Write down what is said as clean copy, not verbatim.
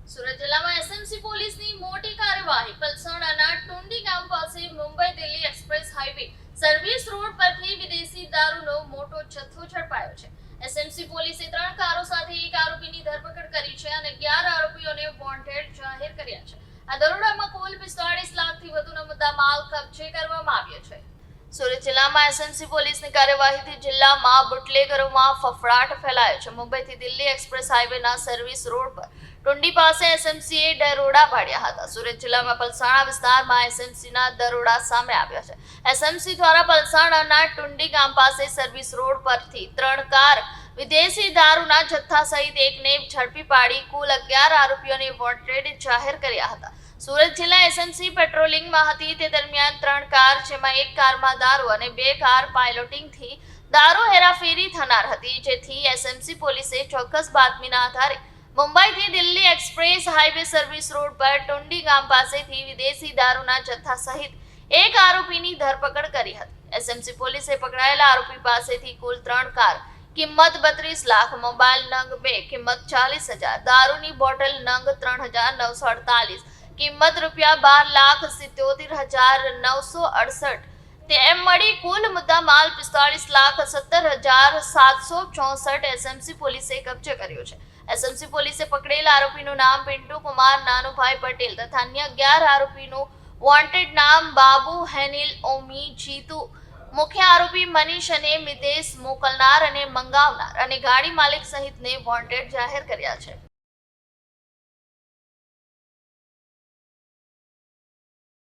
સુરત જિલ્લામાં એસએમસી પોલીસની મોટી કાર્યવાહી પલસાણાના ટુંડી ગામ પાસે Mumbai Delhi express highway service road પરથી વિદેશી દારૂનો મોટો જથ્થો ઝડપાયો છે. એસએમસી પોલીસે 3 કારો સાથે એક આરોપીની ધરપકડ કરી છે અને 11 આરોપીઓને વોન્ટેડ જાહેર કર્યા છે. આ દરોડામાં કુલ 45 લાખથી વધુનો મુદ્દામાલ કબજે કરવામાં આવ્યો છે. સુરત જિલ્લામાં એસએમસી પોલીસની કાર્યવાહીથી જિલ્લામાં બુટલેગરોમાં ફફડાટ ફેલાયો છે. મુંબઈથી દિલ્હી એક્સપ્રેસ હાઈવેના સર્વિસ રોડ પર ટુંડી પાસે એસએમસીએ દરોડા પાડ્યા હતા. સુરત જિલ્લામાં પલસાણા વિસ્તારમાં એસએમસીના દરોડા સામે આવ્યા છે. એસએમસી દ્વારા પલસાણાના ટુંડી ગામ પાસે સર્વિસ રોડ પરથી 3 કાર વિદેશી દારૂના જથ્થા સહિત એકને ઝડપી પાડી કુલ 11 આરોપીઓને વોન્ટેડ જાહેર કર્યા હતા. સુરત જિલ્લા એસએમસી પેટ્રોલિંગમાં હતી તે દરમિયાન 3 કાર, જેમાં 1 કારમાં દારૂ અને 2 કાર પાયલોટિંગથી દારૂ હેરાફેરી થનાર હતી, જેથી એસએમસી પોલીસે ચોક્કસ બાતમીના આધારે મુંબઈથી Delhi express highway service road પર ટુંડી ગામ પાસેથી વિદેશી દારૂના જથ્થા સહિત એક આરોપીની ધરપકડ કરી હતી. એસએમસી પોલીસે પકડાયેલા આરોપી પાસેથી કુલ 3 કાર, કિંમત 32 લાખ, મોબાઈલ નંગ 2 કિંમત 40,000, દારૂની બોટલ નંગ 3,948 કિંમત ₹12,77,968 તેમ મળી કુલ મુદ્દામાલ 45,17,764 એસએમસી પોલીસે કબજે કર્યો છે. એસએમસી પોલીસે પકડેલા આરોપીનું નામ પિન્ટુ કુમાર નાનુભાઈ પટેલ તથા અન્ય 11 આરોપીનું વોન્ટેડ નામ બાબુ હેનિલ ઓમી જીતુ, મુખ્ય આરોપી મનીષ અને મિતેશ મોકલનાર અને મંગાવનાર અને ગાડી માલિક સહિતને વોન્ટેડ જાહેર કર્યા છે.